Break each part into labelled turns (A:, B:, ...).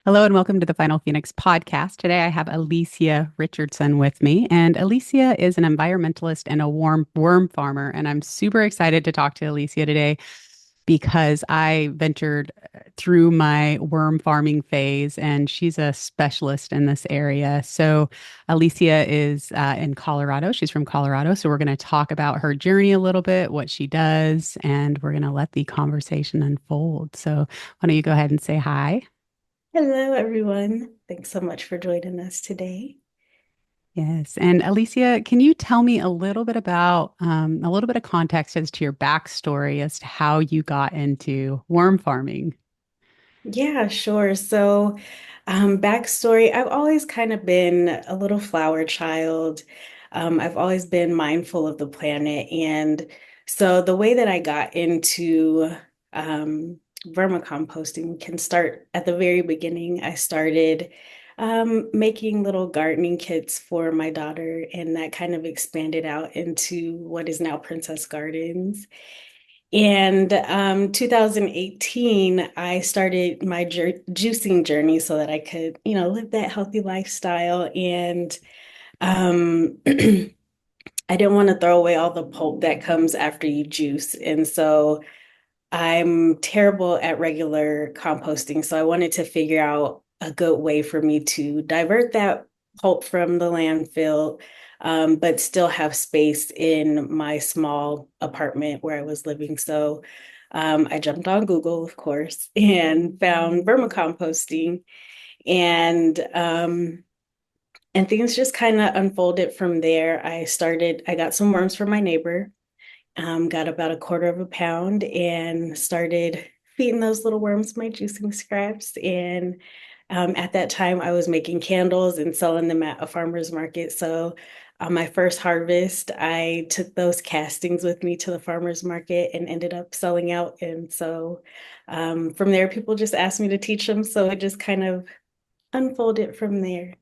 A: Hello and welcome to the Final Phoenix podcast. Today I have Alyssia Richardson with me, and Alyssia is an environmentalist and a warm worm farmer. And I'm super excited to talk to Alyssia today because I ventured through my worm farming phase, and she's a specialist in this area. So Alyssia is in Colorado. She's from Colorado. So we're going to talk about her journey a little bit, what she does, and we're going to let the conversation unfold. So why don't you go ahead and say hi?
B: Hello, everyone. Thanks so much for joining us today.
A: Yes. And Alicia, can you tell me a little bit about a little bit of context as to your backstory as to how you got into worm farming?
B: Yeah, sure. Backstory, I've always kind of been a little flower child. I've always been mindful of the planet. And so the way that I got into vermicomposting can start at the very beginning. I started making little gardening kits for my daughter, and that kind of expanded out into what is now Princess Gardens. And 2018, I started my juicing journey so that I could, live that healthy lifestyle. And I didn't want to throw away all the pulp that comes after you juice. And so I'm terrible at regular composting. So I wanted to figure out a good way for me to divert that pulp from the landfill, but still have space in my small apartment where I was living. So I jumped on Google, of course, and found vermicomposting, and things just kind of unfolded from there. I got some worms from my neighbor, got about a quarter of a pound and started feeding those little worms my juicing scraps. And at that time, I was making candles and selling them at a farmer's market. So on my first harvest, I took those castings with me to the farmer's market and ended up selling out. And so from there, people just asked me to teach them. So it just kind of unfolded from there.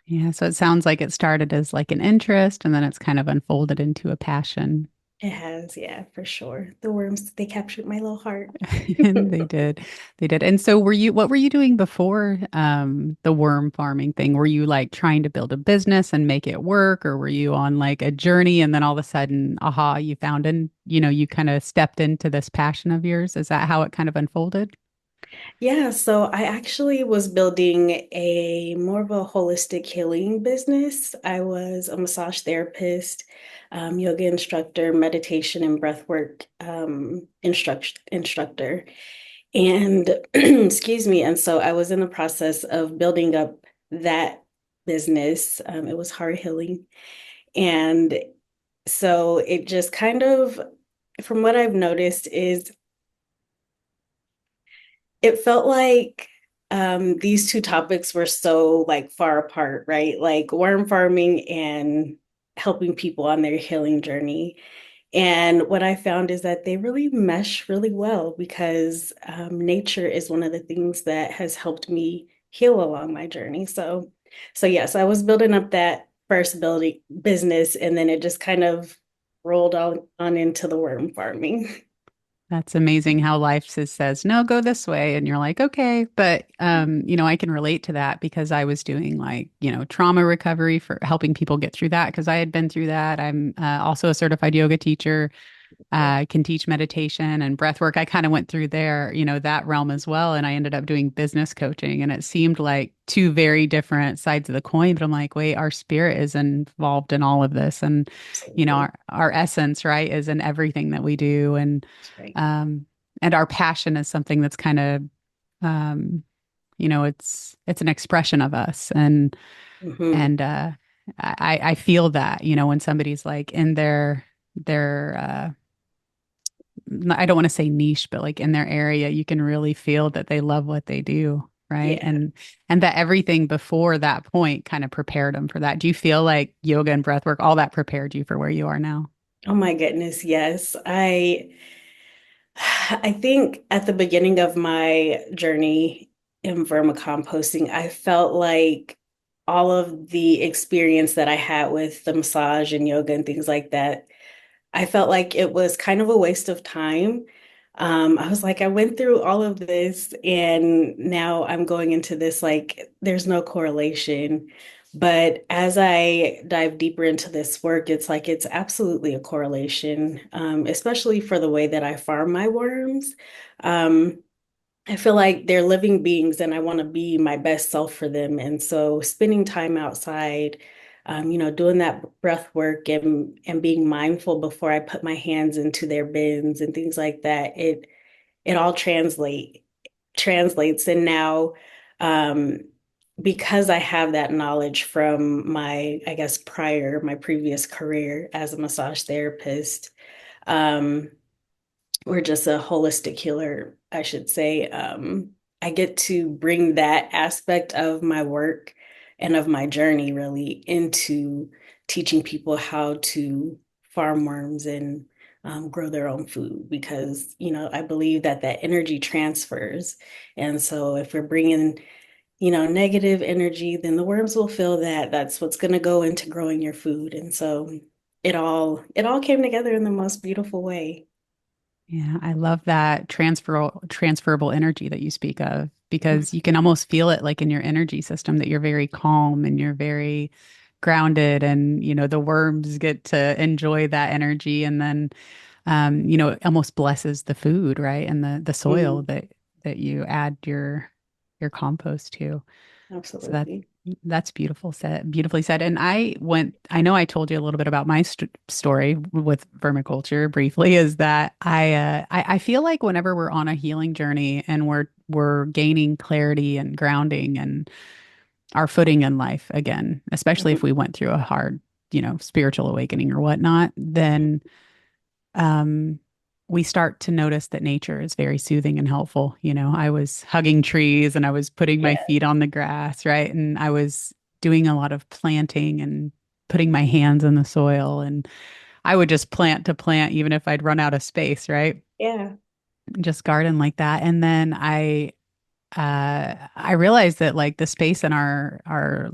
A: Yeah, so it sounds like it started as like an interest and then it's kind of unfolded into a passion.
B: It has, yeah, for sure. The worms, they captured my little heart.
A: And they did. They did. And so what were you doing before the worm farming thing? Were you like trying to build a business and make it work, or were you on like a journey and then all of a sudden, aha, you found and you kind of stepped into this passion of yours? Is that how it kind of unfolded?
B: Yeah, so I actually was building a more of a holistic healing business. I was a massage therapist, yoga instructor, meditation and breathwork instructor. And excuse me, and so I was in the process of building up that business. It was heart healing. And so it just kind of, from what I've noticed, is it felt like these two topics were so like far apart, right? Like worm farming and helping people on their healing journey. And what I found is that they really mesh really well because nature is one of the things that has helped me heal along my journey. So yes, I was building up that first building business, and then it just kind of rolled on into the worm farming.
A: That's amazing how says, no, go this way. And you're like, okay. But, I can relate to that because I was doing like, trauma recovery for helping people get through that because I had been through that. I'm also a certified yoga teacher. Can teach meditation and breath work. I kind of went through there, that realm as well. And I ended up doing business coaching. And it seemed like two very different sides of the coin. But I'm like, wait, our spirit is involved in all of this. And,
B: Absolutely.
A: our essence, right, is in everything that we do.
B: That's right.
A: Um, and our passion is something that's kind of, um, it's an expression of us.
B: Hmm.
A: And I feel that, when somebody's like in their I don't want to say niche, but like in their area, you can really feel that they love what they do, right?
B: Yeah.
A: And that everything before that point kind of prepared them for that. Do you feel like yoga and breath work, all that prepared you for where you are now?
B: Oh my goodness, yes. I think at the beginning of my journey in vermicomposting, I felt like all of the experience that I had with the massage and yoga and things like that, I felt like it was kind of a waste of time. I was like, I went through all of this and now I'm going into this, like, there's no correlation. But as I dive deeper into this work, it's like it's absolutely a correlation, especially for the way that I farm my worms. Um, I feel like they're living beings and I want to be my best self for them. And so spending time outside, doing that breath work and being mindful before I put my hands into their bins and things like that, it all translates. And now um because I have that knowledge from I guess my previous career as a massage therapist, um, or just a holistic healer, I should say. I get to bring that aspect of my work and of my journey really into teaching people how to farm worms and grow their own food because, I believe that that energy transfers. And so if we're bringing, negative energy, then the worms will feel that that's what's going to go into growing your food. And so it all came together in the most beautiful way.
A: Yeah, I love that transferable energy that you speak of because you can almost feel it like in your energy system that you're very calm and you're very grounded and the worms get to enjoy that energy and then it almost blesses the food, right? And the soil
B: Mhm.
A: that you add your compost to. So
B: Absolutely.
A: that's beautifully said. And I know I told you a little bit about my story with vermiculture briefly, is that I feel like whenever we're on a healing journey and we're gaining clarity and grounding and our footing in life again, especially if
B: Mhm.
A: we went through a hard, spiritual awakening or whatnot, then um, we start to notice that nature is very soothing and helpful. I was hugging trees and I was putting my
B: Yeah.
A: feet on the grass, right? And I was doing a lot of planting and putting my hands in the soil. And I would just plant to plant, even if I'd run out of space, right?
B: Yeah.
A: Just garden like that. And then I realized that like the space in our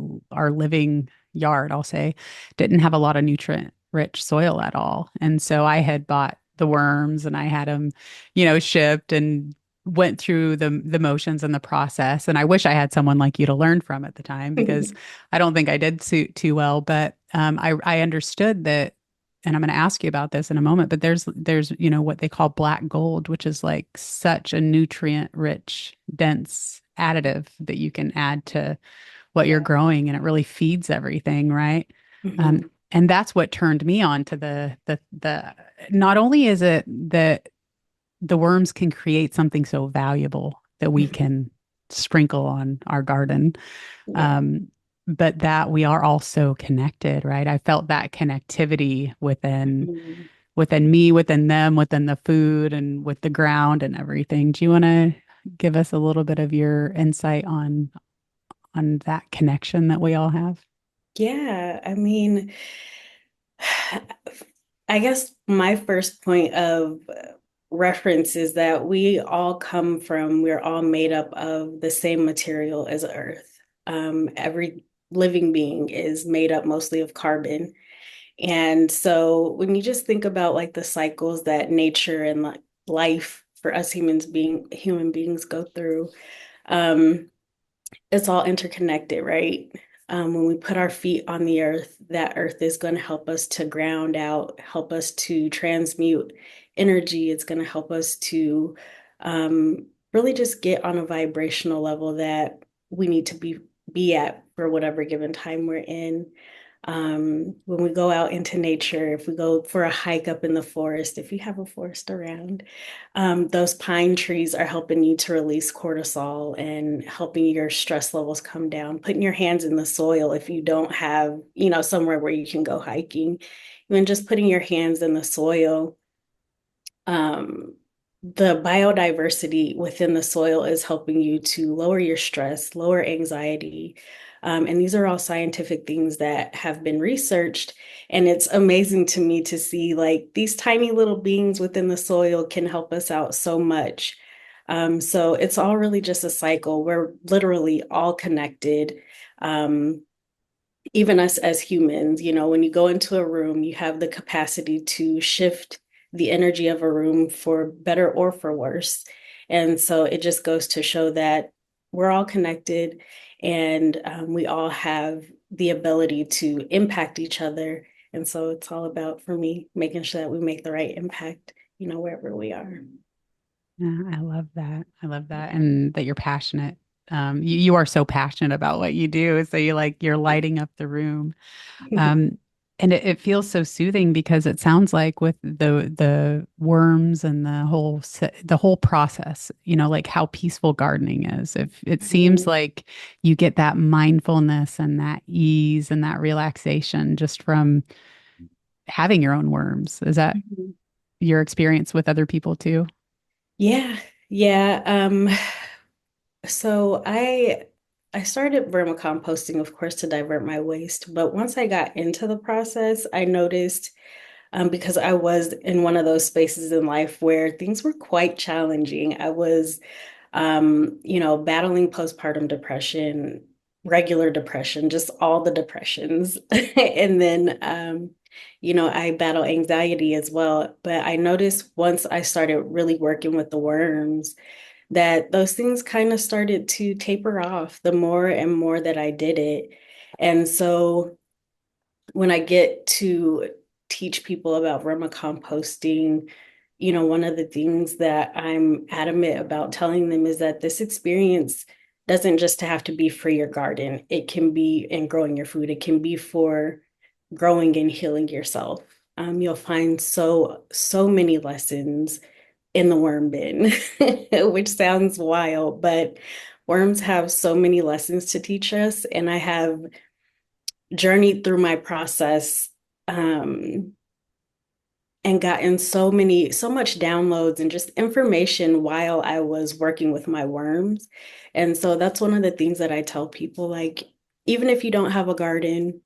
A: living yard, I'll say, didn't have a lot of nutrient rich soil at all. And so I had bought the worms and I had them, shipped and went through the motions and the process. And I wish I had someone like you to learn from at the time because I don't think I did too well. But I understood that, and I'm going to ask you about this in a moment, but there's what they call black gold, which is like such a nutrient rich, dense additive that you can add to what you're
B: Yeah.
A: growing, and it really feeds everything, right?
B: Hmm.
A: And that's what turned me on to the not only is it that the worms can create something so valuable that we can sprinkle on our garden,
B: Yeah.
A: um, but that we are also connected, right? I felt that connectivity
B: Mhm.
A: within me, within them, within the food and with the ground and everything. Do you want to give us a little bit of your insight on that connection that we all have?
B: Yeah. I mean, I guess my first point of reference is that we're all made up of the same material as Earth. Every living being is made up mostly of carbon. And so when you just think about like the cycles that nature and like life for us human beings go through, um, it's all interconnected, right? When we put our feet on the earth, that earth is going to help us to ground out, help us to transmute energy. It's going to help us to really just get on a vibrational level that we need to be at for whatever given time we're in. When we go out into nature, if we go for a hike up in the forest, if you have a forest around, those pine trees are helping you to release cortisol and helping your stress levels come down. Putting your hands in the soil if you don't have, somewhere where you can go hiking, even just putting your hands in the soil, um, the biodiversity within the soil is helping you to lower your stress, lower anxiety. And these are all scientific things that have been researched. And it's amazing to me to see like these tiny little beings within the soil can help us out so much. So it's all really just a cycle. We're literally all connected. Um, Even us as humans, when you go into a room, you have the capacity to shift the energy of a room for better or for worse. And so it just goes to show that we're all connected, and we all have the ability to impact each other. And so it's all about, for me, making sure that we make the right impact, wherever we are.
A: Yeah, I love that. I love that. And that you're passionate. You are so passionate about what you do. So you're lighting up the room. Um, and it feels so soothing because it sounds like with the worms and the whole process, like how peaceful gardening is. If it seems
B: Mhm.
A: like you get that mindfulness and that ease and that relaxation just from having your own worms. Is that
B: Mhm.
A: your experience with other people too?
B: Yeah, yeah. So I started vermicomposting, of course, to divert my waste. But once I got into the process, I noticed, because I was in one of those spaces in life where things were quite challenging. I was, battling postpartum depression, regular depression, just all the depressions. And then, I battle anxiety as well. But I noticed once I started really working with the worms, that those things kind of started to taper off the more and more that I did it. And so when I get to teach people about vermicomposting, one of the things that I'm adamant about telling them is that this experience doesn't just have to be for your garden. It can be in growing your food. It can be for growing and healing yourself. You'll find so many lessons in the worm bin, which sounds wild, but worms have so many lessons to teach us. And I have journeyed through my process, and gotten so much downloads and just information while I was working with my worms. And so that's one of the things that I tell people, like, even if you don't have a garden,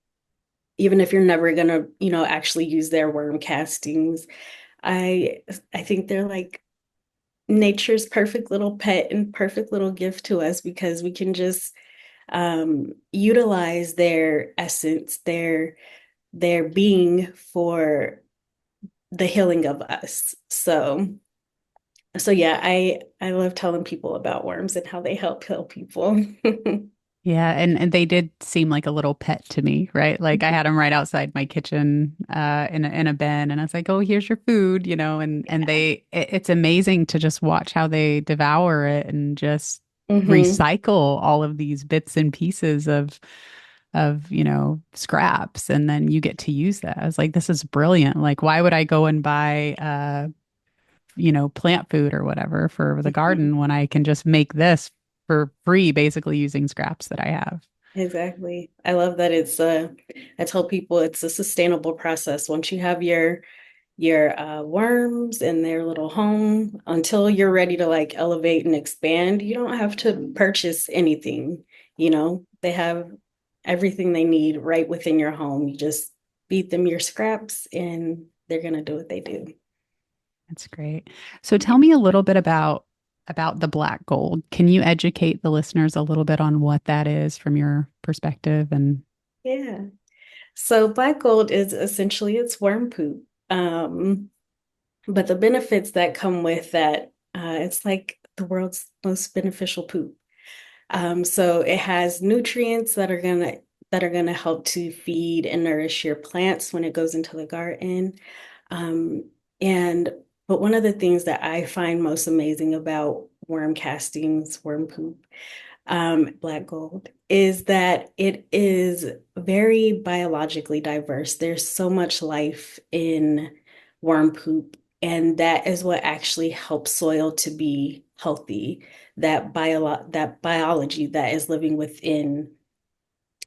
B: even if you're never gonna, actually use their worm castings, I I think they're like nature's perfect little pet and perfect little gift to us, because we can just utilize their essence, their being for the healing of us. So yeah, I love telling people about worms and how they help heal people.
A: Yeah, and they did seem like a little pet to me, right? Like I had them right outside my kitchen, in a bin, and I was like, "Oh, here's your food," and it's amazing to just watch how they devour it and just
B: Hmm.
A: recycle all of these bits and pieces of scraps, and then you get to use that. I was like, "This is brilliant." Like, why would I go and buy plant food or whatever for the garden when I can just make this for free, basically using scraps that I have.
B: Exactly. I love that I tell people it's a sustainable process. Once you have your worms in their little home, until you're ready to like elevate and expand, you don't have to purchase anything. They have everything they need right within your home. You just feed them your scraps and they're gonna do what they do.
A: That's great. So tell me a little bit about the black gold. Can you educate the listeners a little bit on what that is from your perspective? And
B: Yeah. So black gold is essentially it's worm poop. But the benefits that come with that, it's like the world's most beneficial poop. So it has nutrients that are gonna help to feed and nourish your plants when it goes into the garden. Um, and but one of the things that I find most amazing about worm castings, worm poop, black gold, is that it is very biologically diverse. There's so much life in worm poop, and that is what actually helps soil to be healthy. That biology that is living within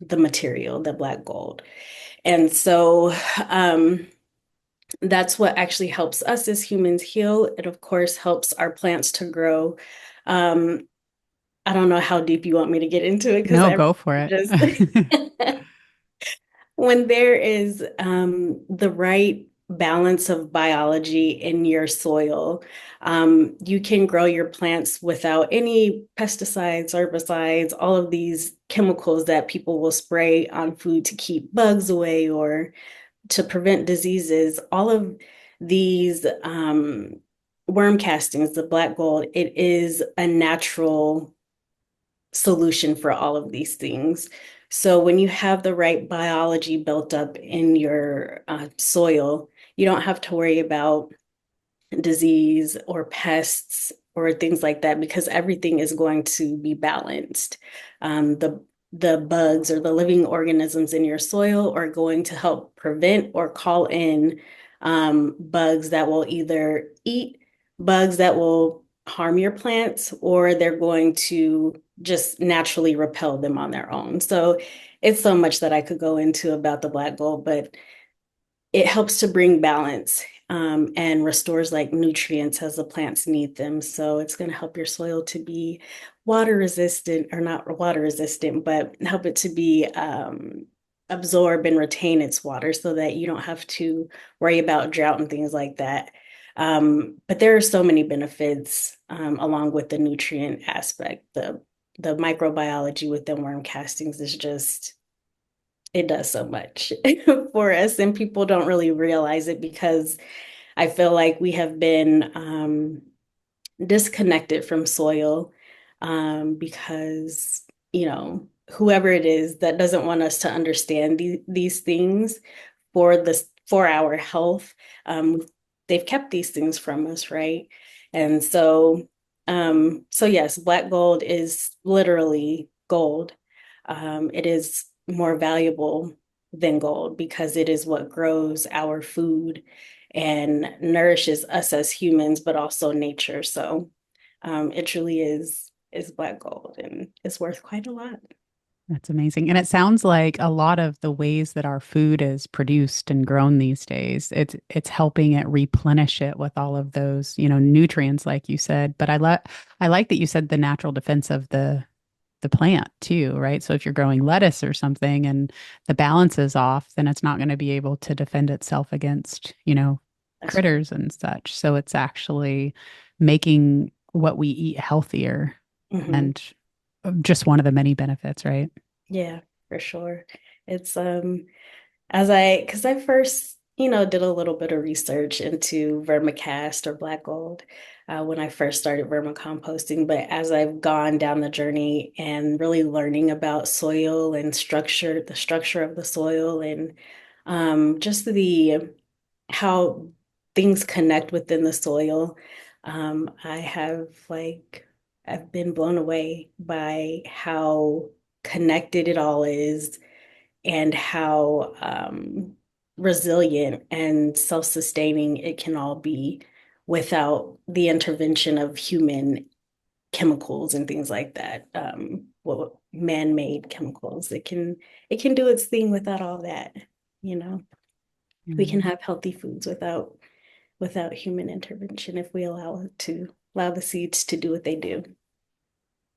B: the material, the black gold. And so that's what actually helps us as humans heal. It, of course, helps our plants to grow. Um, I don't know how deep you want me to get into it, because
A: no,
B: I
A: go for
B: just
A: it.
B: when there is the right balance of biology in your soil, you can grow your plants without any pesticides, herbicides, all of these chemicals that people will spray on food to keep bugs away or to prevent diseases. All of these worm castings, the black gold, it is a natural solution for all of these things. So when you have the right biology built up in your soil, you don't have to worry about disease or pests or things like that because everything is going to be balanced. The bugs or the living organisms in your soil are going to help prevent or call in bugs that will either eat bugs that will harm your plants, or they're going to just naturally repel them on their own. So it's so much that I could go into about the black gold, but it helps to bring balance and restores like nutrients as the plants need them. So it's going to help your soil to be water resistant, or not water resistant, but help it to be absorb and retain its water so that you don't have to worry about drought and things like that. But there are so many benefits along with the nutrient aspect. The microbiology within worm castings is just, it does so much for us, and people don't really realize it because I feel like we have been disconnected from soil because, whoever it is that doesn't want us to understand these things for our health, um, they've kept these things from us, right? And so yes, black gold is literally gold. It is more valuable than gold because it is what grows our food and nourishes us as humans, but also nature. So it truly is black gold, and it's worth quite a lot.
A: That's amazing. And it sounds like a lot of the ways that our food is produced and grown these days, it's helping it replenish it with all of those, nutrients, like you said. But I like that you said the natural defense of the plant too, right? So if you're growing lettuce or something and the balance is off, then it's not going to be able to defend itself against,
B: That's right.
A: critters and such. So it's actually making what we eat healthier,
B: Hmm.
A: and just one of the many benefits, right?
B: Yeah, for sure. It's because I first, did a little bit of research into vermicast or black gold when I first started vermicomposting. But as I've gone down the journey and really learning about soil and the structure of the soil, and just the how things connect within the soil, I have I've been blown away by how connected it all is, and how resilient and self-sustaining it can all be without the intervention of human chemicals and things like that. Well, man-made chemicals. It can do its thing without all that. You know, we can
A: Right.
B: have healthy foods without human intervention if we allow the seeds to do what they do.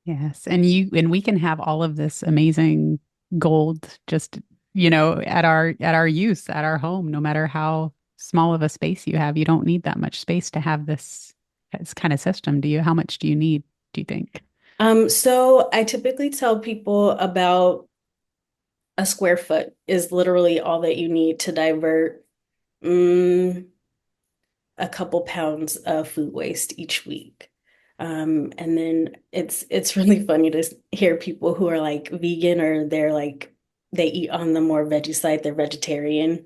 A: Yes. And we can have all of this amazing gold just, at our use, at our home, no matter how small of a space you have. You don't need that much space to have this kind of system, do you? How much do you need, do you think?
B: So I typically tell people about a square foot is literally all that you need to divert mm, a couple pounds of food waste each week. And then it's really funny to hear people who are like vegan, or they eat on the more veggie side, they're vegetarian.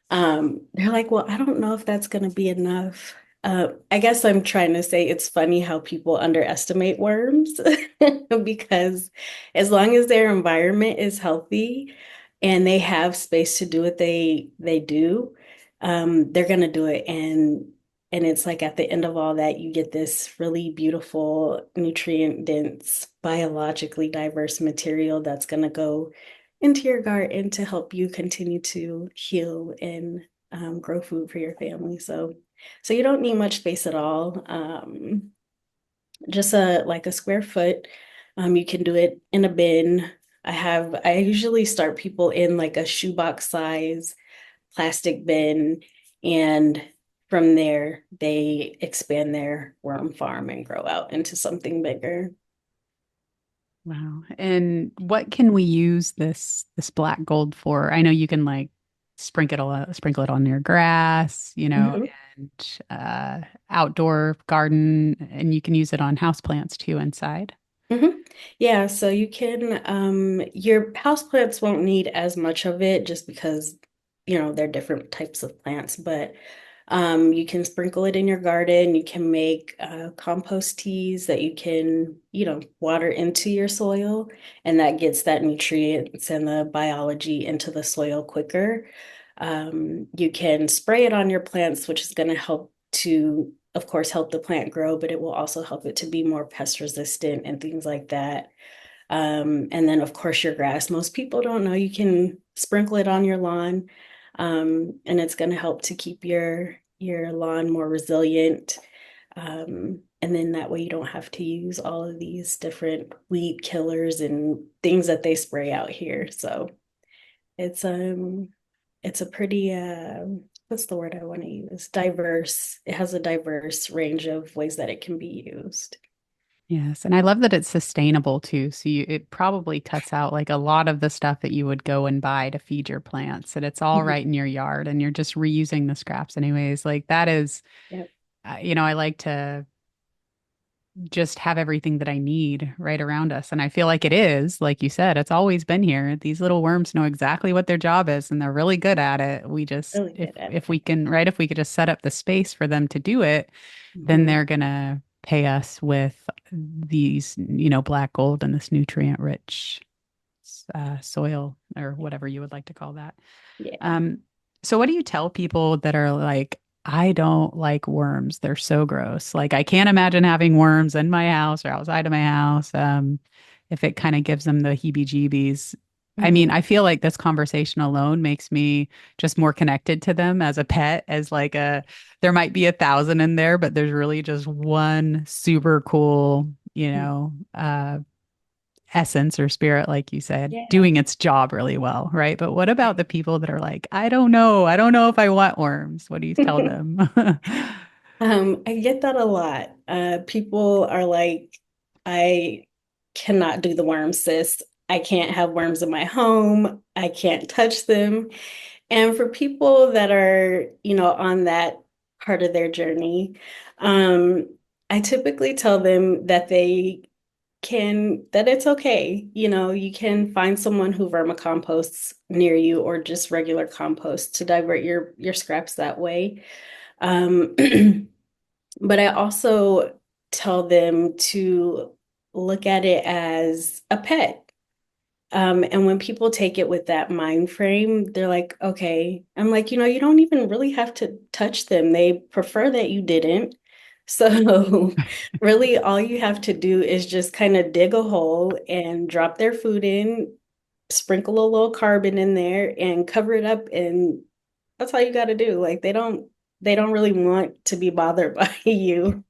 B: They're like, well, I don't know if that's going to be enough. I guess I'm trying to say it's funny how people underestimate worms because as long as their environment is healthy and they have space to do what they do, they're going to do it. And it's like at the end of all that, you get this really beautiful, nutrient dense, biologically diverse material that's going to go into your garden to help you continue to heal and grow food for your family. So you don't need much space at all. Just a square foot. You can do it in a bin. I usually start people in like a shoebox size plastic bin, and from there they expand their worm farm and grow out into something bigger.
A: Wow. And what can we use this black gold for? I know you can like sprinkle it on your grass,
B: Mhm.
A: and outdoor garden, and you can use it on houseplants too inside.
B: hmm Yeah, so you can your houseplants won't need as much of it just because, they're different types of plants, but you can sprinkle it in your garden. You can make compost teas that you can, water into your soil, and that gets that nutrients and the biology into the soil quicker. You can spray it on your plants, which is going to help to, of course, help the plant grow, but it will also help it to be more pest resistant and things like that. And then, of course, your grass. Most people don't know you can sprinkle it on your lawn, and it's going to help to keep your lawn more resilient. And then that way you don't have to use all of these different weed killers and things that they spray out here. So it's um it's a pretty what's the word I want to use? Diverse. It has a diverse range of ways that it can be used.
A: Yes, and I love that it's sustainable too. So it probably cuts out like a lot of the stuff that you would go and buy to feed your plants, and it's all
B: Mhm.
A: right in your yard, and you're just reusing the scraps anyways. Like that is,
B: Yep.
A: I like to just have everything that I need right around us, and I feel like it is, like you said, it's always been here. These little worms know exactly what their job is, and they're really good at it. We just,
B: Really good at
A: if
B: it.
A: we can, right, if we could just set up the space for them to do it, then
B: Mhm.
A: they're gonna pay us with these, black gold and this nutrient rich soil or whatever you would like to call that.
B: Yeah.
A: Um, so what do you tell people that are like, I don't like worms. They're so gross. Like I can't imagine having worms in my house or outside of my house. If it kind of gives them the heebie-jeebies. I mean,
B: Mhm.
A: I feel like this conversation alone makes me just more connected to them as a pet, as like there might be 1,000 in there, but there's really just one super cool, essence or spirit, like you said,
B: Yeah.
A: doing its job really well, right? But what about the people that are like, I don't know. I don't know if I want worms. What do you tell them?
B: I get that a lot. People are like, I cannot do the worms, sis. I can't have worms in my home. I can't touch them. And for people that are, on that part of their journey, um, I typically tell them that that it's okay. You can find someone who vermicomposts near you or just regular compost to divert your scraps that way. Um, but I also tell them to look at it as a pet. And when people take it with that mind frame, they're like, okay. I'm like, you don't even really have to touch them. They prefer that you didn't. So really all you have to do is just kind of dig a hole and drop their food in, sprinkle a little carbon in there and cover it up, and that's all you got to do. Like they don't really want to be bothered by you.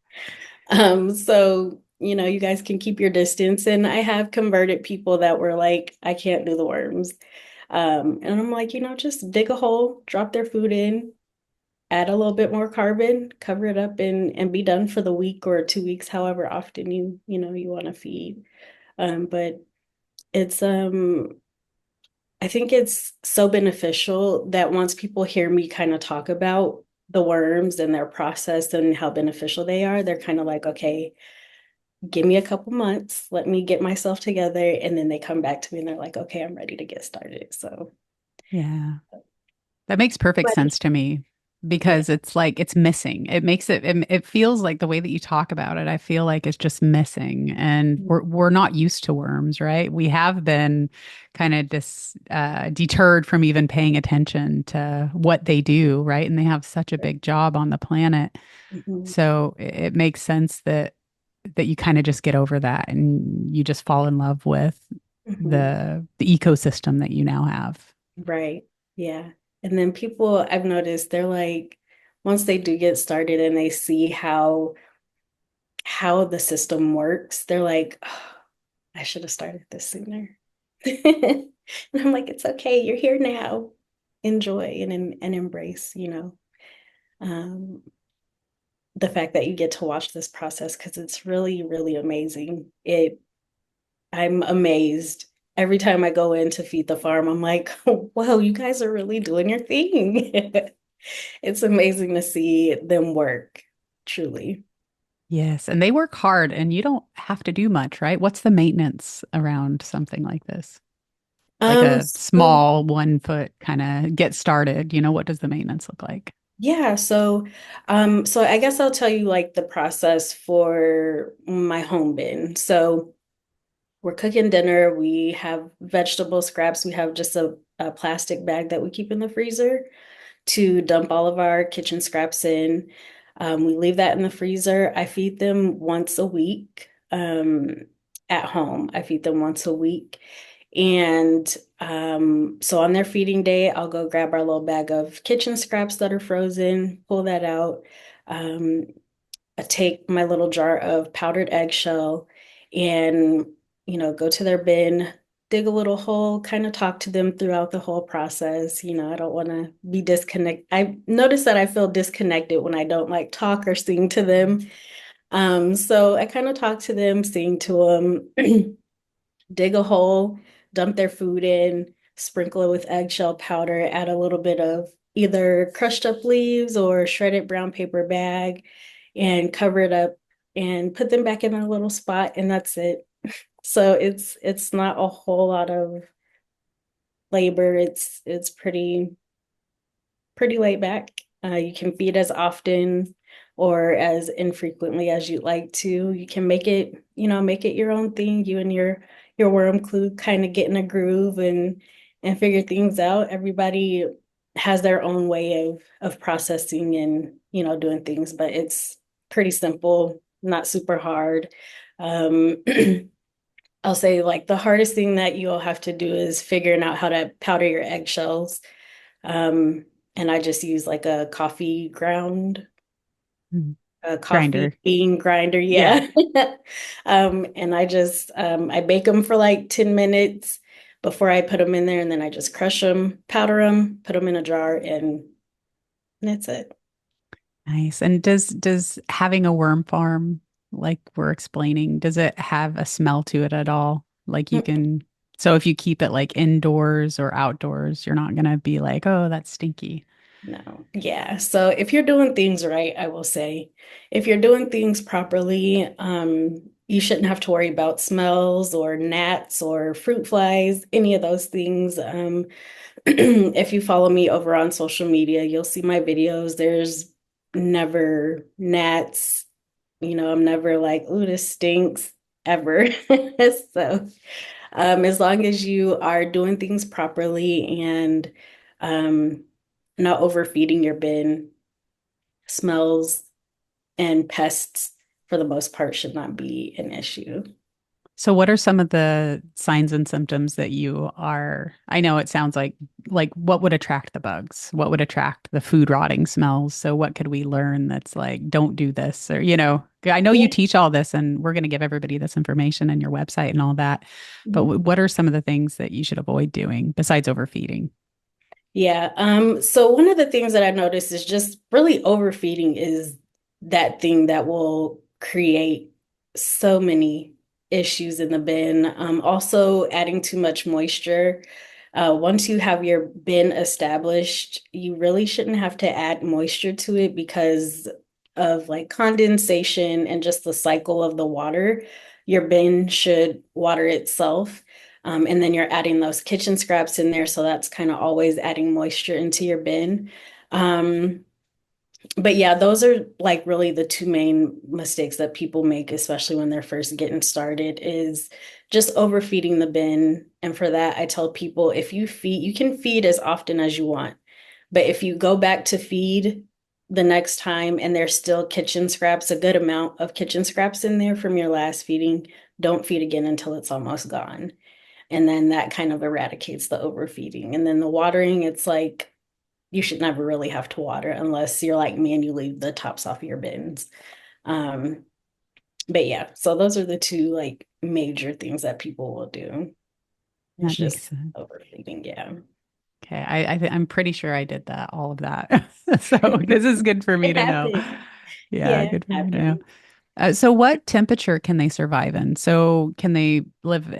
B: So, you guys can keep your distance. And I have converted people that were like, I can't do the worms. And I'm like, just dig a hole, drop their food in, add a little bit more carbon, cover it up and be done for the week or 2 weeks, however often you want to feed. But it's I think it's so beneficial that once people hear me kind of talk about the worms and their process and how beneficial they are, they're kind of like, okay, give me a couple months, let me get myself together. And then they come back to me and they're like, okay, I'm ready to get started. So,
A: Yeah. That makes perfect
B: but
A: sense to me
B: yeah.
A: because it's like it's missing. It feels like the way that you talk about it, I feel like it's just missing. And we're not used to worms, right? We have been kind of deterred from even paying attention to what they do, right? And they have such a big job on the planet.
B: Mhm.
A: So it makes sense that you kind of just get over that and you just fall in love with
B: Mhm.
A: the ecosystem that you now have.
B: Right. Yeah. And then people I've noticed they're like, once they do get started and they see how the system works, they're like, oh, I should have started this sooner. And I'm like, it's okay, you're here now. Enjoy and embrace, um, the fact that you get to watch this process because it's really, really amazing. I'm amazed every time I go in to feed the farm. I'm like, whoa, you guys are really doing your thing. It's amazing to see them work, truly.
A: Yes, and they work hard and you don't have to do much, right? What's the maintenance around something like this? Like a
B: So
A: small 1 foot kind of get started, what does the maintenance look like?
B: yeah, so I guess I'll tell you like the process for my home bin. So we're cooking dinner, we have vegetable scraps, we have just a plastic bag that we keep in the freezer to dump all of our kitchen scraps in. We leave that in the freezer. I feed them once a week at home. I feed them once a week. And so on their feeding day, I'll go grab our little bag of kitchen scraps that are frozen, pull that out. Um, I take my little jar of powdered eggshell and, go to their bin, dig a little hole, kind of talk to them throughout the whole process. I don't want to be disconnected. I notice that I feel disconnected when I don't like talk or sing to them. So I kind of talk to them, sing to them, dig a hole, dump their food in, sprinkle it with eggshell powder, add a little bit of either crushed up leaves or shredded brown paper bag, and cover it up and put them back in their little spot, and that's it. So it's not a whole lot of labor. It's pretty laid back. You can feed as often or as infrequently as you'd like to. You can make it your own thing. You and your worm clue kind of get in a groove and figure things out. Everybody has their own way of processing and doing things, but it's pretty simple, not super hard. Um, I'll say like the hardest thing that you'll have to do is figuring out how to powder your eggshells. Um, and I just use like
A: Mm.
B: a coffee
A: Grinder.
B: bean grinder.
A: Yeah.
B: Yeah. And I bake them for like 10 minutes before I put them in there. And then I just crush them, powder them, put them in a jar, and that's it.
A: Nice. And does having a worm farm, like we're explaining, does it have a smell to it at all? Like you can, so if you keep it like indoors or outdoors, you're not gonna be like, oh, that's stinky.
B: No. Yeah. So if you're doing things right, I will say, if you're doing things properly, you shouldn't have to worry about smells or gnats or fruit flies, any of those things. If you follow me over on social media, you'll see my videos. There's never gnats. I'm never like, ooh, this stinks ever. So as long as you are doing things properly and um, not overfeeding your bin, smells and pests for the most part should not be an issue.
A: So what are some of the signs and symptoms that you are, I know it sounds like what would attract the bugs? What would attract the food rotting smells? So what could we learn that's like, don't do this or, I know you
B: Yeah.
A: teach all this and we're going to give everybody this information and your website and all that. But what are some of the things that you should avoid doing besides overfeeding?
B: Yeah. So one of the things that I noticed is just really overfeeding is that thing that will create so many issues in the bin. Also adding too much moisture. Once you have your bin established, you really shouldn't have to add moisture to it because of like condensation and just the cycle of the water. Your bin should water itself. And then you're adding those kitchen scraps in there. So that's kind of always adding moisture into your bin. Um, but yeah, those are like really the two main mistakes that people make, especially when they're first getting started, is just overfeeding the bin. And for that, I tell people if you feed, you can feed as often as you want. But if you go back to feed the next time and there's still kitchen scraps, a good amount of kitchen scraps in there from your last feeding, don't feed again until it's almost gone. And then that kind of eradicates the overfeeding. And then the watering, it's like you should never really have to water unless you're like me and you leave the tops off your bins. Um, but yeah, so those are the two like major things that people will do. It's
A: That makes
B: just
A: sense.
B: overfeeding, yeah.
A: Okay, I'm pretty sure I did that, all of that. So this is good for me
B: It
A: to know.
B: happens.
A: Yeah,
B: Yeah, it
A: good for me to know.
B: happens.
A: So what temperature can they survive in? So can they live,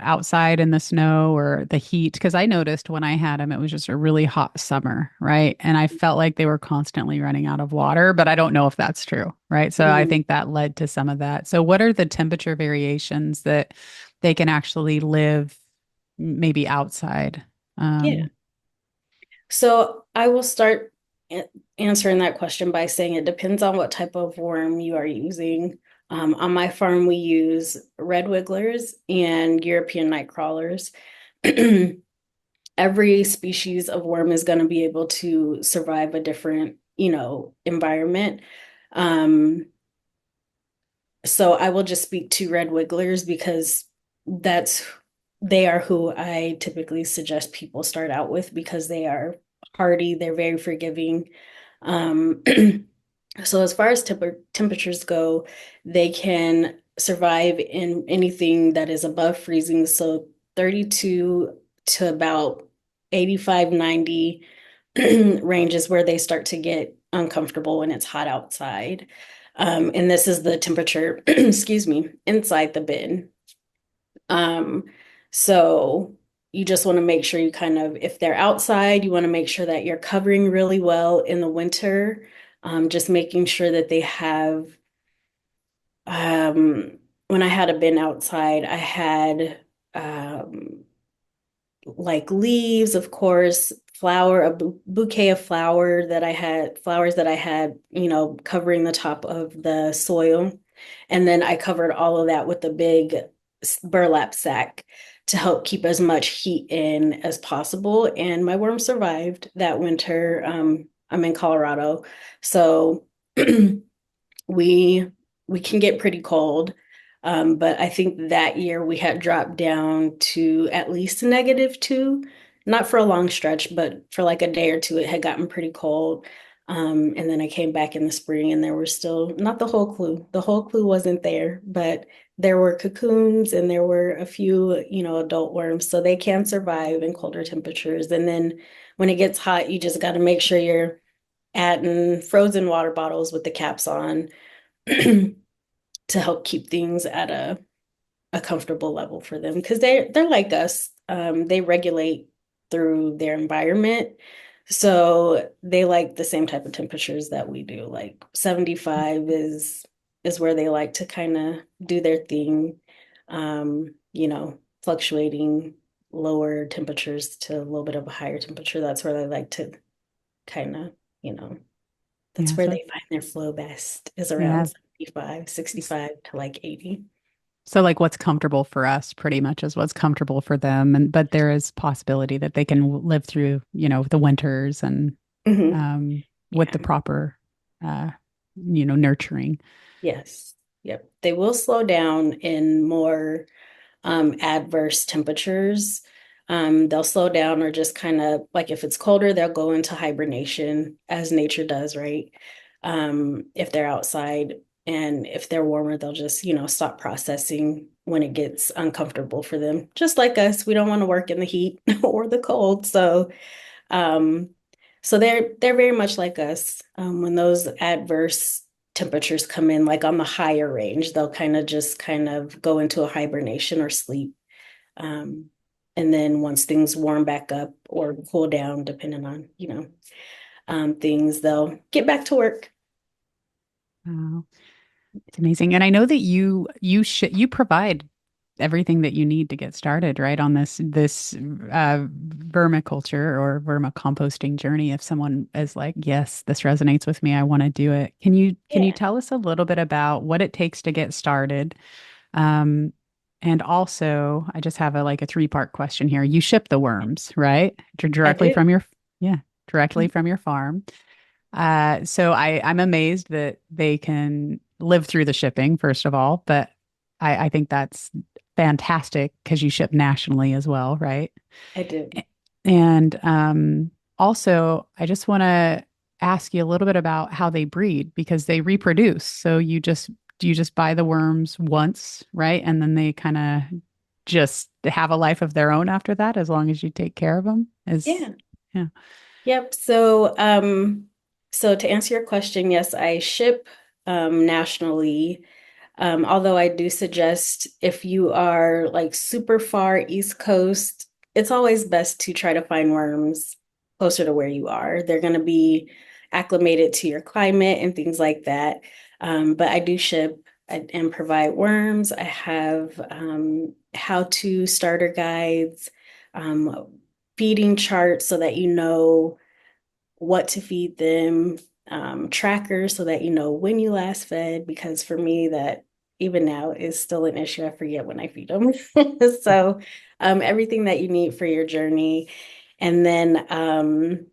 A: outside in the snow or the heat? Because I noticed when I had them, it was just a really hot summer, right? And I felt like they were constantly running out of water, but I don't know if that's true, right? So I
B: Mhm.
A: think that led to some of that. So what are the temperature variations that they can actually live maybe outside?
B: Yeah.
A: Um,
B: So I will start a- answering that question by saying it depends on what type of worm you are using. On my farm, we use red wigglers and European night crawlers. Every species of worm is going to be able to survive a different, environment. Um, so I will just speak to red wigglers because that's they are who I typically suggest people start out with because they are hardy, they're very forgiving. Um, so as far as temperatures go, they can survive in anything that is above freezing. So 32 to about 85, 90 ranges where they start to get uncomfortable when it's hot outside. And this is the temperature, excuse me, inside the bin. Um, so you just want to make sure you kind of, if they're outside, you want to make sure that you're covering really well in the winter. Just making sure that they have, when I had a bin outside, I had like leaves, of course, a bouquet of flowers that I had, covering the top of the soil. And then I covered all of that with a big burlap sack to help keep as much heat in as possible. And my worm survived that winter. I'm in Colorado, so we we can get pretty cold. But I think that year we had dropped down to at least -2, not for a long stretch, but for like a day or two, it had gotten pretty cold. And then I came back in the spring and there were still not the whole clue. The whole clue wasn't there, but there were cocoons and there were a few, adult worms. So they can survive in colder temperatures. And then when it gets hot, you just got to make sure you're adding frozen water bottles with the caps on to help keep things at a comfortable level for them because they're like us. They regulate through their environment. So they like the same type of temperatures that we do. Like 75 is where they like to kind of do their thing. Fluctuating lower temperatures to a little bit of a higher temperature. That's where they like to kind of, you know, that's
A: yeah.
B: where
A: So
B: they find their flow best is
A: yeah.
B: around 75, 65 to like 80.
A: So like what's comfortable for us pretty much is what's comfortable for them. And but there is possibility that they can live through, the winters and
B: Hmm.
A: um with
B: Yeah.
A: the proper uh nurturing.
B: Yes. Yep. They will slow down in more adverse temperatures. They'll slow down or just kind of like if it's colder, they'll go into hibernation as nature does, right? If they're outside, and if they're warmer, they'll just, stop processing when it gets uncomfortable for them. Just like us, we don't want to work in the heat or the cold. Um, so they're very much like us. When those adverse temperatures come in, like on the higher range, they'll kind of go into a hibernation or sleep. Um, and then once things warm back up or cool down, depending on, things, they'll get back to work.
A: Wow, it's amazing. And I know that you provide everything that you need to get started, right, on this vermiculture or vermicomposting journey. If someone is like, yes, this resonates with me, I want to do it. Can you
B: Yeah,
A: tell us a little bit about what it takes to get started? Um, and also, I just have a three-part question here. You ship the worms, right?
B: I
A: Directly
B: do.
A: from yeah, directly from your farm. So I'm amazed that they can live through the shipping, first of all, but I think that's fantastic because you ship nationally as well, right?
B: I do.
A: And also, I just want to ask you a little bit about how they breed because they reproduce. So you just buy the worms once, right? And then they kind of just have a life of their own after that, as long as you take care of them.
B: Yeah.
A: Yeah.
B: Yep. So to answer your question, yes, I ship nationally. Although I do suggest if you are like super far East Coast, it's always best to try to find worms closer to where you are. They're going to be acclimated to your climate and things like that. But I do ship and provide worms. I have how-to starter guides, feeding charts so that you know what to feed them, trackers so that you know when you last fed, because for me, that even now is still an issue. I forget when I feed them. So, everything that you need for your journey. And then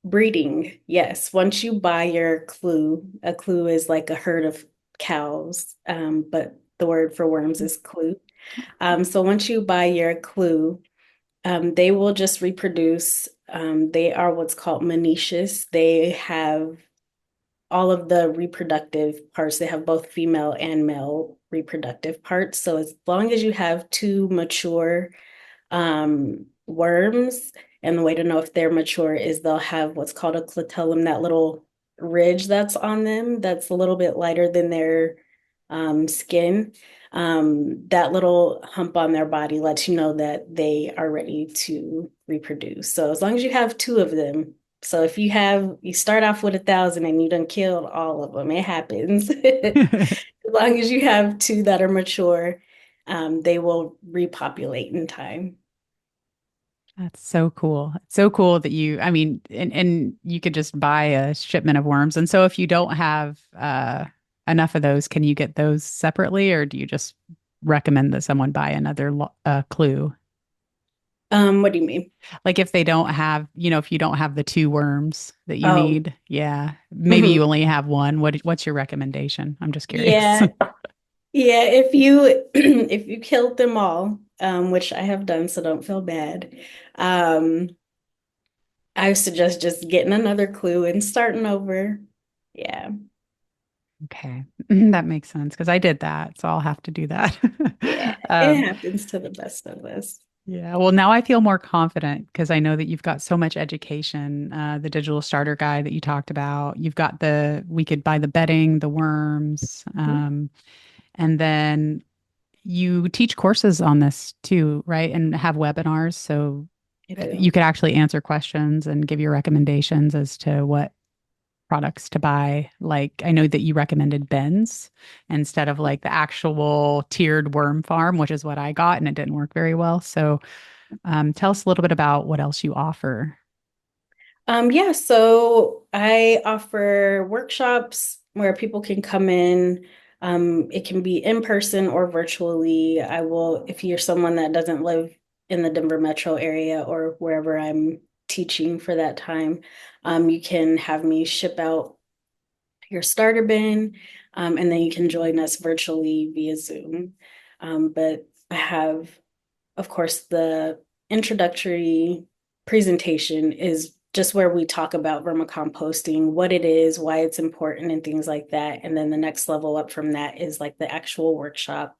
B: breeding. Yes, once you buy your clue, a clue is like a herd of cows, but the word for worms is clue. So once you buy your clue, they will just reproduce. They are what's called monoecious. They have all of the reproductive parts. They have both female and male reproductive parts. So as long as you have two mature worms, and the way to know if they're mature is they'll have what's called a clitellum, that little ridge that's on them that's a little bit lighter than their skin. That little hump on their body lets you know that they are ready to reproduce. So as long as you have two of them, so if you start off with 1,000 and you done killed all of them, it happens. As long as you have two that are mature, they will repopulate in time.
A: That's so cool. It's so cool that I mean, and you could just buy a shipment of worms. And so if you don't have enough of those, can you get those separately, or do you just recommend that someone buy another clue?
B: What do you mean?
A: Like if they don't have, if you don't have the two worms that you
B: Oh,
A: need, yeah, maybe you
B: mhm.
A: only have one. What's your recommendation? I'm just curious.
B: Yeah. Yeah, if you if you killed them all, which I have done, so don't feel bad. Um, I suggest just getting another clue and starting over. Yeah.
A: Okay. That makes sense because I did that, so I'll have to do that.
B: Yeah, it
A: Um,
B: happens to the best of us.
A: yeah. Well, now I feel more confident because I know that you've got so much education, the digital starter guide that you talked about. You've got we could buy the bedding, the worms,
B: Mhm.
A: and then you teach courses on this too, right? And have webinars. So
B: I
A: you
B: do.
A: could actually answer questions and give your recommendations as to what products to buy. Like I know that you recommended bins instead of like the actual tiered worm farm, which is what I got, and it didn't work very well. So tell us a little bit about what else you offer.
B: Yeah, so I offer workshops where people can come in. It can be in person or virtually. I will, if you're someone that doesn't live in the Denver metro area or wherever I'm teaching for that time, you can have me ship out your starter bin, and then you can join us virtually via Zoom. But I have, of course, the introductory presentation is just where we talk about vermicomposting, what it is, why it's important, and things like that. And then the next level up from that is like the actual workshop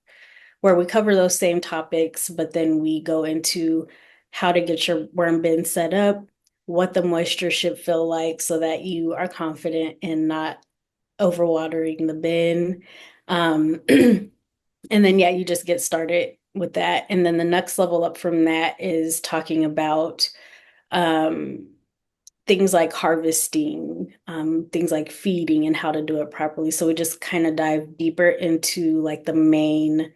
B: where we cover those same topics, but then we go into how to get your worm bin set up, what the moisture should feel like so that you are confident in not overwatering the bin. And then, yeah, you just get started with that. And then the next level up from that is talking about um, things like harvesting, things like feeding and how to do it properly. So we just kind of dive deeper into like the main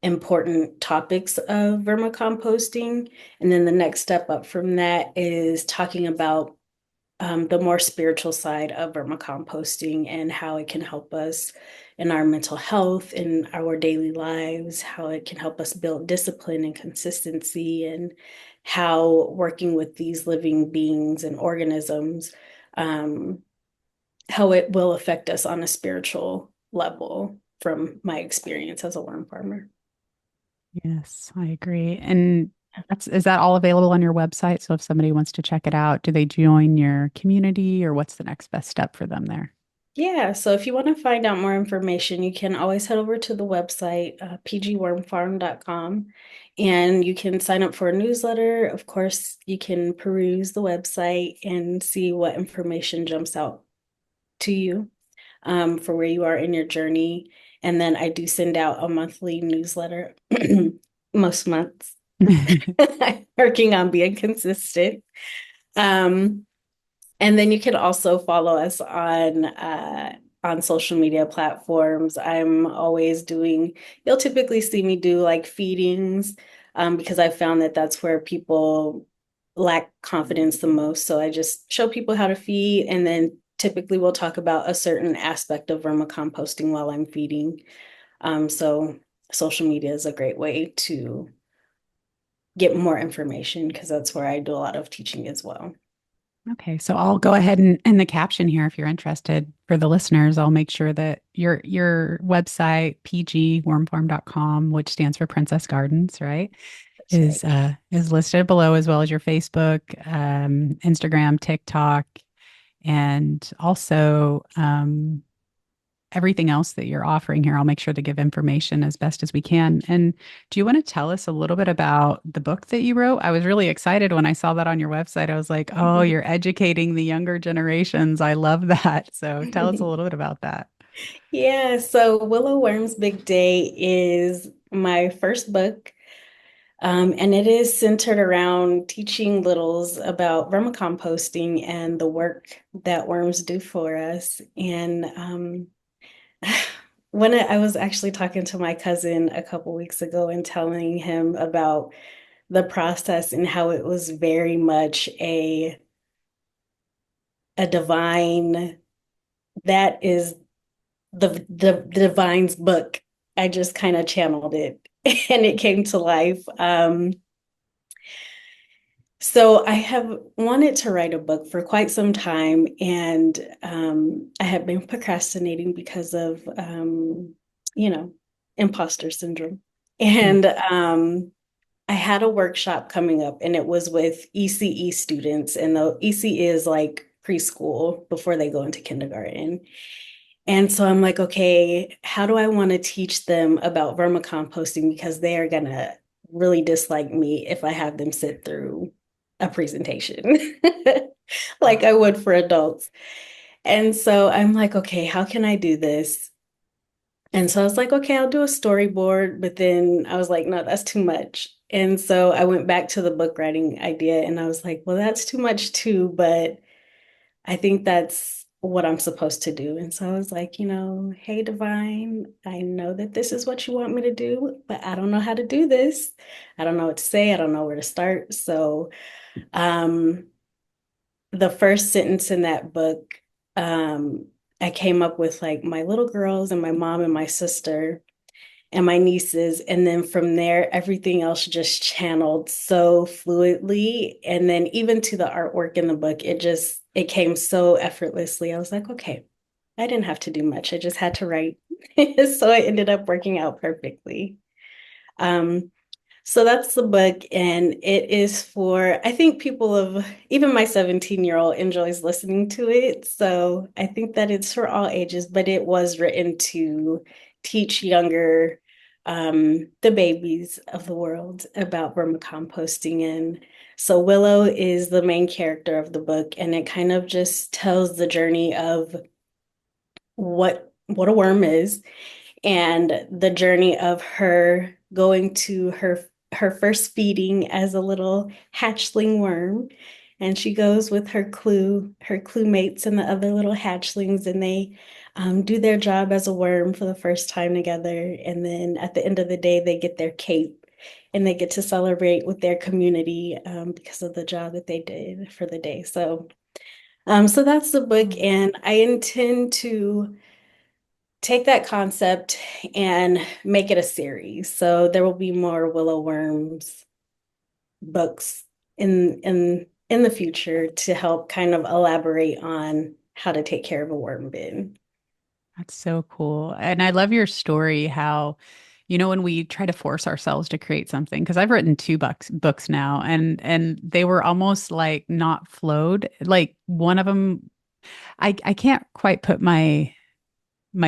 B: important topics of vermicomposting. And then the next step up from that is talking about the more spiritual side of vermicomposting and how it can help us in our mental health, in our daily lives, how it can help us build discipline and consistency, and how working with these living beings and organisms, um, how it will affect us on a spiritual level from my experience as a worm farmer.
A: Yes, I agree. And is that all available on your website? So if somebody wants to check it out, do they join your community or what's the next best step for them there?
B: Yeah, so if you want to find out more information, you can always head over to the website, pgwormfarm.com, and you can sign up for a newsletter. Of course, you can peruse the website and see what information jumps out to you for where you are in your journey. And then I do send out a monthly newsletter most months. I'm working on being consistent. Um, and then you can also follow us on social media platforms. I'm always doing, you'll typically see me do like feedings, because I found that that's where people lack confidence the most. So I just show people how to feed, and then typically we'll talk about a certain aspect of vermicomposting while I'm feeding. So social media is a great way to get more information because that's where I do a lot of teaching as well.
A: Okay, so I'll go ahead and in the caption here, if you're interested for the listeners, I'll make sure that your website, pgwormfarm.com, which stands for Princess Gardens, right,
B: That's right.
A: is listed below, as well as your Facebook, Instagram, TikTok, and also everything else that you're offering here. I'll make sure to give information as best as we can. And do you want to tell us a little bit about the book that you wrote? I was really excited when I saw that on your website. I was like, oh, you're educating the younger generations. I love that. So tell us a little bit about that.
B: Yeah, so Willow Worm's Big Day is my first book, and it is centered around teaching littles about vermicomposting and the work that worms do for us. And when I was actually talking to my cousin a couple weeks ago and telling him about the process and how it was very much a divine, that is the divine's book. I just kind of channeled it and it came to life. So I have wanted to write a book for quite some time, and I have been procrastinating because of you know, imposter syndrome.
A: Mm.
B: And I had a workshop coming up, and it was with ECE students, and the ECE is like preschool before they go into kindergarten. And so I'm like, okay, how do I want to teach them about vermicomposting? Because they are gonna really dislike me if I have them sit through a presentation like I would for adults. And so I'm like, okay, how can I do this? And so I was like, okay, I'll do a storyboard. But then I was like, no, that's too much. And so I went back to the book writing idea and I was like, well, that's too much too, but I think that's what I'm supposed to do. And so I was like, hey, Divine, I know that this is what you want me to do, but I don't know how to do this. I don't know what to say. I don't know where to start. So, um, the first sentence in that book, um, I came up with like my little girls and my mom and my sister and my nieces. And then from there, everything else just channeled so fluidly. And then even to the artwork in the book, it came so effortlessly. I was like, okay, I didn't have to do much. I just had to write. So it ended up working out perfectly. Um, so that's the book, and it is for, I think people of, even my 17-year-old enjoys listening to it. So I think that it's for all ages, but it was written to teach younger, the babies of the world about vermicomposting. And so Willow is the main character of the book, and it kind of just tells the journey of what a worm is and the journey of her going to her first feeding as a little hatchling worm. And she goes with her clue mates and the other little hatchlings, and they do their job as a worm for the first time together. And then at the end of the day, they get their cape and they get to celebrate with their community, because of the job that they did for the day. So that's the book,
A: Mm.
B: and I intend to take that concept and make it a series. So there will be more Willow Worms books in the future to help kind of elaborate on how to take care of a worm bin.
A: That's so cool. And I love your story, how, when we try to force ourselves to create something, because I've written two books now, and they were almost like not flowed. Like one of them, I can't quite put my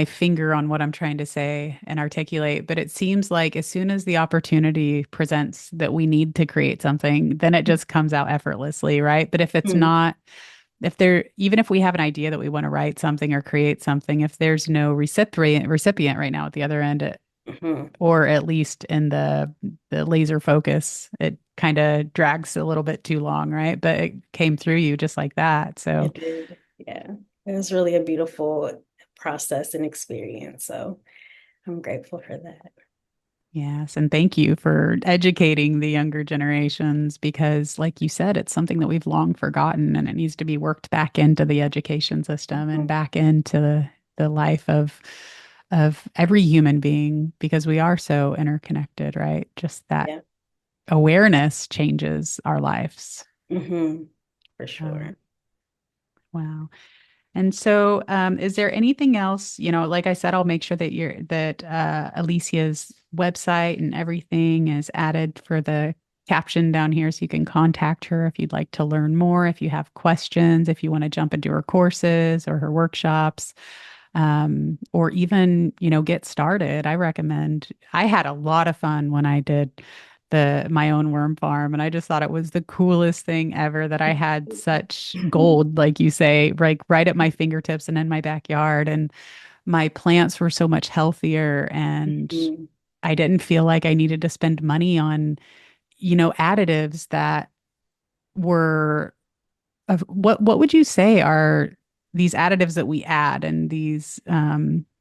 A: finger on what I'm trying to say and articulate, but it seems like as soon as the opportunity presents that we need to create something, then it just comes out effortlessly, right? But if it's
B: Mm.
A: not if there, even if we have an idea that we want to write something or create something, if there's no recipient right now at the other end,
B: Mhm.
A: or at least in the laser focus, it kind of drags a little bit too long, right? But it came through you just like that. So
B: It did. Yeah. It was really a beautiful process and experience. So I'm grateful for that.
A: yes, and thank you for educating the younger generations because, like you said, it's something that we've long forgotten and it needs to be worked back into the education system and
B: Mhm.
A: back into the life of every human being because we are so interconnected, right? Just that
B: Yeah.
A: awareness changes our lives.
B: For
A: Oh,
B: sure.
A: wow. And so, is there anything else, like I said, I'll make sure that Alyssia's website and everything is added for the caption down here so you can contact her if you'd like to learn more, if you have questions, if you want to jump into her courses or her workshops, or even, get started. I recommend, I had a lot of fun when I did my own worm farm, and I just thought it was the coolest thing ever that I had such gold, like you say, right at my fingertips and in my backyard. And my plants were so much healthier, and
B: Mhm.
A: I didn't feel like I needed to spend money on, additives that were of what would you say are these additives that we add and these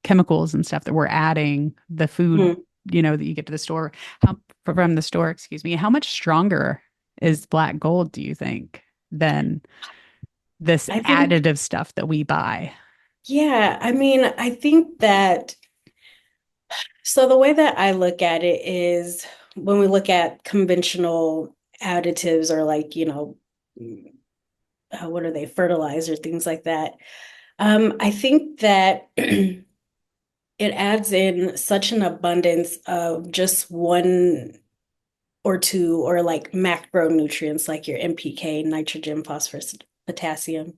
A: chemicals and stuff that we're adding the food,
B: Mhm.
A: that you get to the store, from the store, excuse me, how much stronger is black gold, do you think, than this
B: I think,
A: additive stuff that we buy?
B: yeah, I mean, I think that, so the way that I look at it is when we look at conventional additives or like, what are they, fertilizer, things like that. I think that it adds in such an abundance of just one or two or like macronutrients like your NPK, nitrogen, phosphorus, potassium,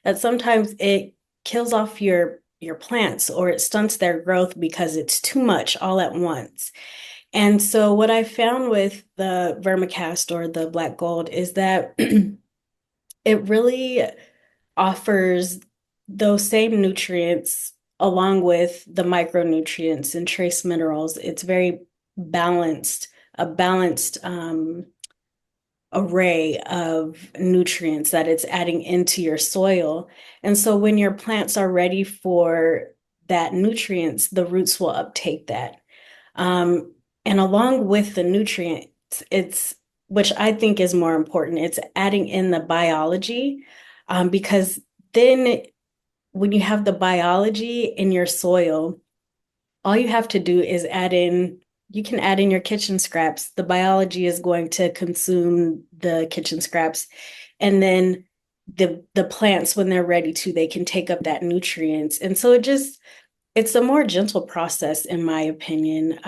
B: that sometimes it kills off your plants or it stunts their growth because it's too much all at once. And so what I found with the vermicast or the black gold is that it really offers those same nutrients along with the micronutrients and trace minerals. It's very balanced, a balanced array of nutrients that it's adding into your soil. And so when your plants are ready for that nutrients, the roots will uptake that. And along with the nutrients, it's which I think is more important, it's adding in the biology, because then when you have the biology in your soil, all you have to do is you can add in your kitchen scraps. The biology is going to consume the kitchen scraps. And then the plants, when they're ready to, they can take up that nutrients. And so it's a more gentle process, in my opinion,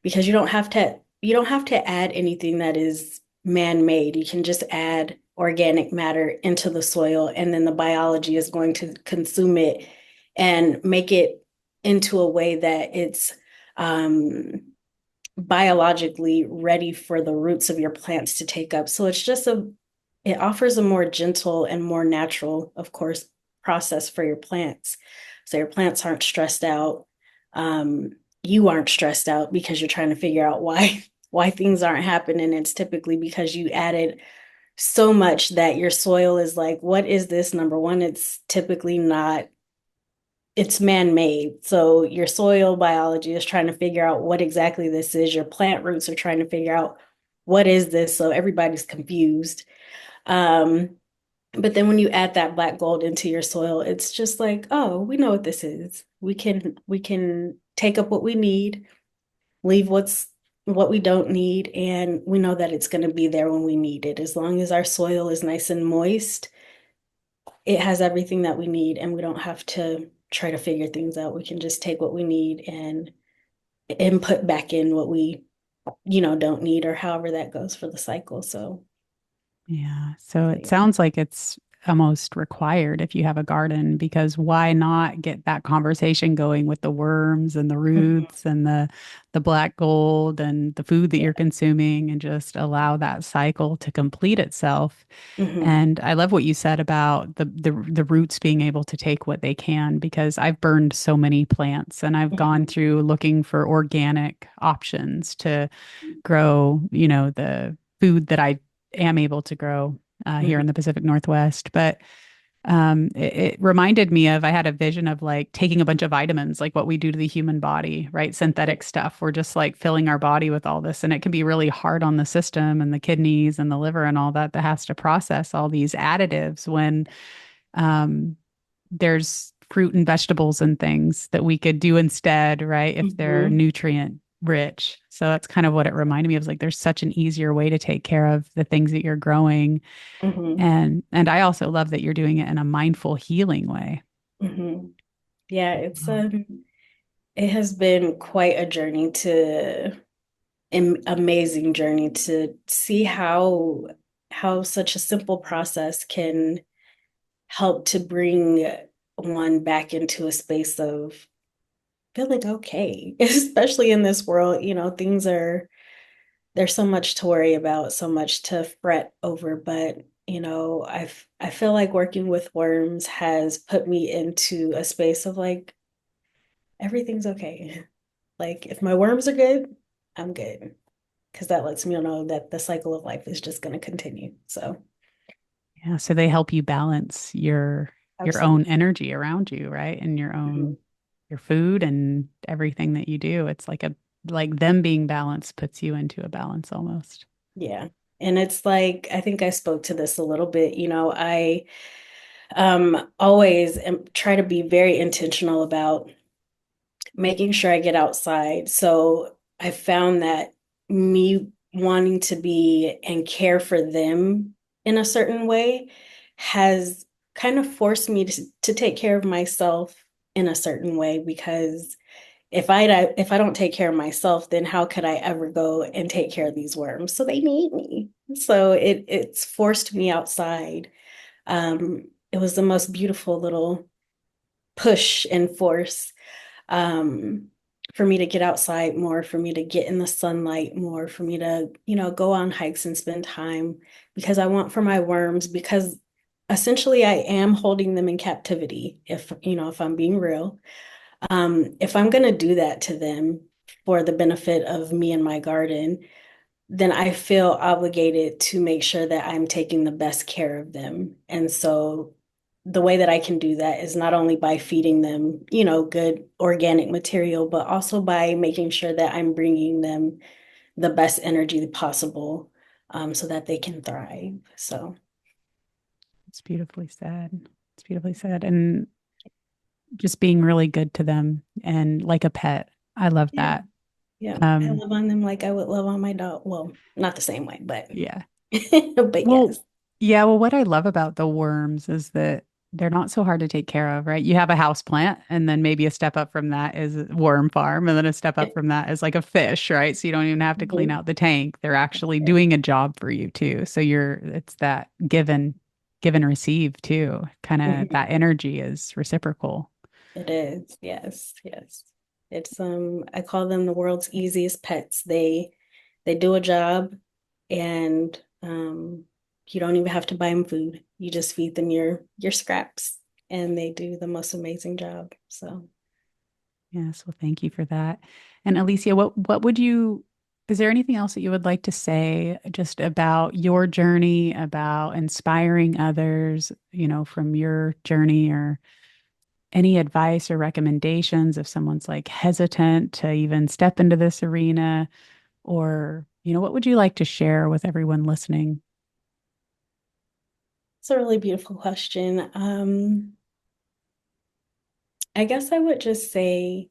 B: because you don't have to add anything that is man-made. You can just add organic matter into the soil, and then the biology is going to consume it and make it into a way that it's um, biologically ready for the roots of your plants to take up. So it offers a more gentle and more natural, of course, process for your plants. So your plants aren't stressed out. Um, you aren't stressed out because you're trying to figure out why things aren't happening. It's typically because you added so much that your soil is like, what is this? Number one, it's typically not, it's man-made. So your soil biology is trying to figure out what exactly this is. Your plant roots are trying to figure out what is this. So everybody's confused. Um, but then when you add that black gold into your soil, it's just like, oh, we know what this is. We can take up what we need, leave what we don't need, and we know that it's going to be there when we need it. As long as our soil is nice and moist, it has everything that we need, and we don't have to try to figure things out. We can just take what we need and input back in what we, don't need, or however that goes for the cycle. So,
A: Yeah. So
B: so
A: it
B: yeah.
A: sounds like it's almost required if you have a garden, because why not get that conversation going with the worms and the
B: Mhm.
A: roots and the black gold and the food that
B: Yeah.
A: you're consuming and just allow that cycle to complete itself.
B: Hmm.
A: And I love what you said about the roots being able to take what they can, because I've burned so many plants and I've gone
B: Hmm.
A: through looking for organic options to grow, the food that I am able to grow here in the
B: Hmm.
A: Pacific Northwest. But it reminded me of, I had a vision of like taking a bunch of vitamins, like what we do to the human body, right? Synthetic stuff. We're just like filling our body with all this, and it can be really hard on the system and the kidneys and the liver and all that has to process all these additives when um, there's fruit and vegetables and things that we could do instead, right? If they're
B: Hmm.
A: nutrient rich. So that's kind of what it reminded me of. Like there's such an easier way to take care of the things that you're growing.
B: Hmm.
A: And I also love that you're doing it in a mindful healing way.
B: Hmm. Yeah, it has been quite a journey to an amazing journey to see how such a simple process can help to bring one back into a space of feeling okay, especially in this world. Things are there's so much to worry about, so much to fret over, but I feel like working with worms has put me into a space of like everything's okay. Like if my worms are good, I'm good because that lets me know that the cycle of life is just going to continue. So,
A: Yeah, so they help you balance your own
B: absolutely.
A: energy around you, right? And
B: Mhm.
A: your food and everything that you do. It's like them being balanced puts you into a balance almost.
B: Yeah. And it's like I think I spoke to this a little bit, I always try to be very intentional about making sure I get outside. So I found that me wanting to be and care for them in a certain way has kind of forced me to take care of myself in a certain way because if I don't take care of myself, then how could I ever go and take care of these worms? So they need me. So it's forced me outside. It was the most beautiful little push and force um, for me to get outside more, for me to get in the sunlight more, for me to, go on hikes and spend time because I want for my worms, because essentially I am holding them in captivity, if I'm being real. If I'm going to do that to them for the benefit of me and my garden, then I feel obligated to make sure that I'm taking the best care of them. And so the way that I can do that is not only by feeding them, good organic material, but also by making sure that I'm bringing them the best energy possible, so that they can thrive. So,
A: It's beautifully said. It's beautifully said. And just being really good to them and like a pet. I love
B: yeah,
A: that.
B: yeah, I
A: Um,
B: love on them like I would love on my dog. Well, not the same way, but
A: yeah.
B: but
A: Well,
B: yes.
A: yeah, well, what I love about the worms is that they're not so hard to take care of, right? You have a house plant, and then maybe a step up from that is a worm farm, and then a step up from that is like a fish, right? So you don't even have to clean
B: Mhm.
A: out the tank. They're actually doing a job for you too. So it's that give and receive too. Kind of that
B: Mhm.
A: energy is reciprocal.
B: It is. Yes, yes. It's I call them the world's easiest pets. They do a job and you don't even have to buy them food. You just feed them your scraps and they do the most amazing job. So,
A: Yes, well, thank you for that. And Alicia, what is there anything else that you would like to say just about your journey, about inspiring others, from your journey, or any advice or recommendations if someone's like hesitant to even step into this arena, or, what would you like to share with everyone listening?
B: it's a really beautiful question. I guess I would just say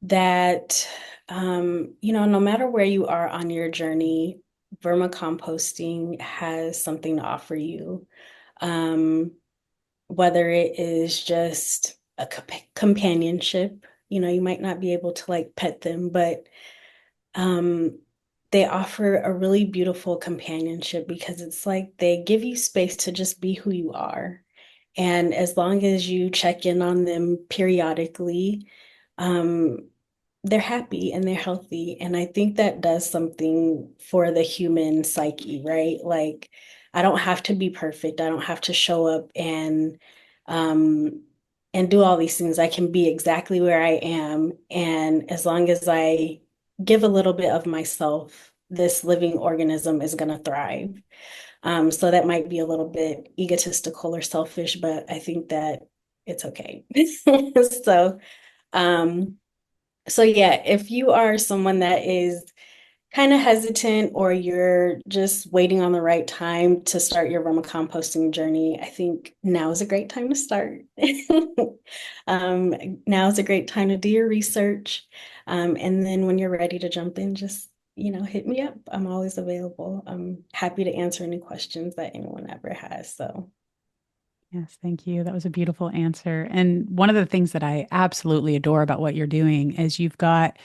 B: that no matter where you are on your journey, vermicomposting has something to offer you. Um, whether it is just a companionship, you might not be able to like pet them, but um, they offer a really beautiful companionship because it's like they give you space to just be who you are. And as long as you check in on them periodically, um, they're happy and they're healthy. And I think that does something for the human psyche, right? Like, I don't have to be perfect. I don't have to show up um and do all these things. I can be exactly where I am. And as long as I give a little bit of myself, this living organism is going to thrive. So that might be a little bit egotistical or selfish, but I think that it's okay. So, um, so yeah, if you are someone that is kind of hesitant or you're just waiting on the right time to start your vermicomposting journey, I think now is a great time to start. Now is a great time to do your research. And then when you're ready to jump in, just, hit me up. I'm always available. I'm happy to answer any questions that anyone ever has. So,
A: Yes, thank you. That was a beautiful answer. And one of the things that I absolutely adore about what you're doing is you've got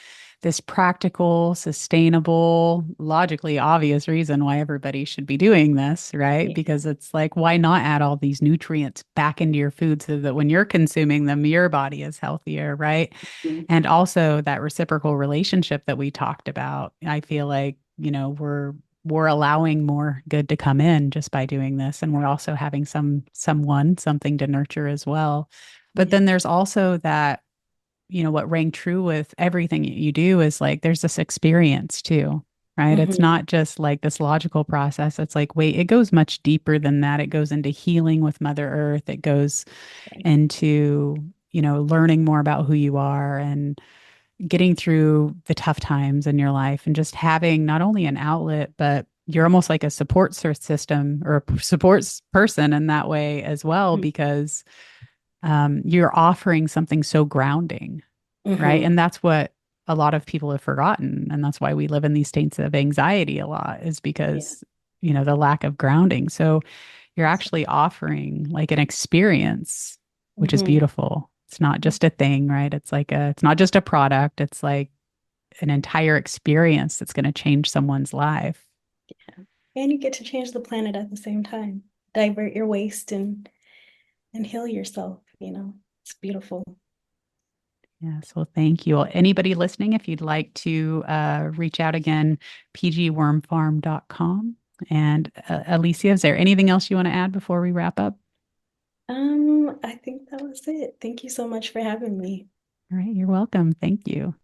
A: this practical, sustainable, logically obvious reason why everybody should be doing this, right?
B: yeah.
A: Because it's like, why not add all these nutrients back into your food so that when you're consuming them, your body is healthier, right?
B: Mhm.
A: And also that reciprocal relationship that we talked about. I feel like, we're allowing more good to come in just by doing this, and we're also having something to nurture as well. But
B: Yeah.
A: then there's also that, what rang true with everything you do is like there's this experience too, right? It's
B: Hmm.
A: not just like this logical process. It's like, wait, it goes much deeper than that. It goes into healing with Mother Earth. It goes into, learning more about who you are and getting through the tough times in your life and just having not only an outlet, but you're almost like a system or a support person in that way as well, because you're offering something so grounding, right?
B: Hmm.
A: And that's what a lot of people have forgotten. And that's why we live in these states of anxiety a lot, is
B: Yeah.
A: because, the lack of grounding. So you're actually offering like an experience, which is
B: Hmm.
A: beautiful. It's not just a thing, right? It's not just a product. It's like an entire experience that's going to change someone's life.
B: And you get to change the planet at the same time. Divert your waste and heal yourself, It's beautiful.
A: Yes. Well, thank you. Well, anybody listening, if you'd like to reach out again, pgwormfarm.com. And Alicia, is there anything else you want to add before we wrap up?
B: I think that was it. Thank you so much for having me.
A: All right. You're welcome. Thank you.